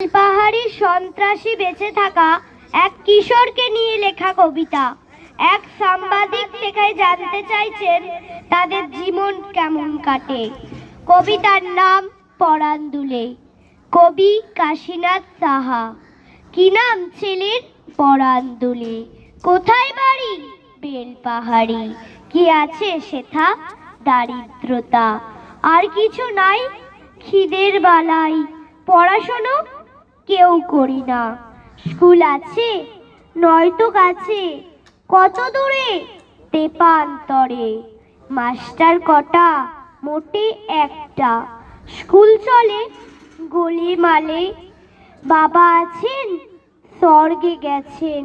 পাহাড়ি সন্ত্রাসী বেঁচে থাকা এক কিশোরকে নিয়ে লেখা কবিতা। এক সাংবাদিক সেখানে জানতে চাইছেন তাদের জীবন কেমন কাটে। কবিতার নাম পরাণ দুলে, কবি কাশীনাথ সাহা। কি নাম ছেলের? পরাণ দুলে। কোথায় বাড়ি? বেলপাহাড়ি। কি আছে সেথা? দারিদ্রতা, আর কিছু নাই। খিদের বালাই, পড়াশোনা কেউ করি না। স্কুল আছে নয়তো কাছে, কত দূরে? তেপান্তরে। মাস্টার কটা? মোটে একটা। স্কুল চলে গলিমালে। বাবা আছেন, স্বর্গে গেছেন।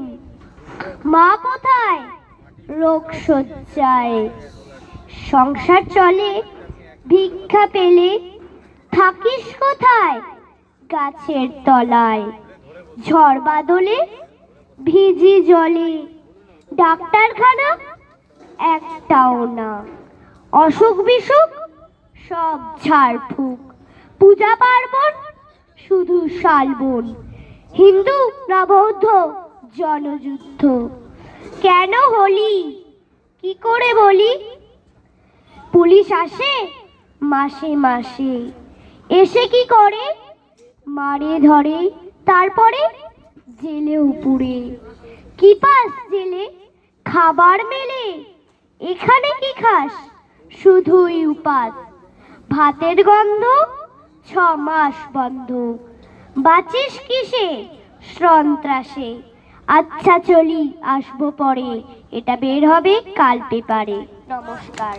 মা কোথায়? রোগ শয্যায়। সংসার চলে ভিক্ষা পেলে। থাকিস কোথায়? গাছের তলায়। ঝড় বাদলে ভিজি জলে। ডাক্তারখানা একটাও না। অসুখ বিসুখ সব ঝাড়ফুঁক। পূজা পার্বণ শুধু শালবন। হিন্দু না বৌদ্ধ জনযুদ্ধ। কেন হলি কি করে বলি? পুলিশ আসে মাসে মাসে। এসে কি করে? মারে ধরে, তারপরে জেলেও পুরে। কি পাস জেলে? খাবার মেলে। এখানে কি খাস? শুধুই উপাস। ভাতের গন্ধ, 6 মাস বন্ধ। বাঁচিস কিসে? সন্ত্রাসে। আচ্ছা চলি, আসবো পরে। এটা বের হবে কাল পেপারে। নমস্কার।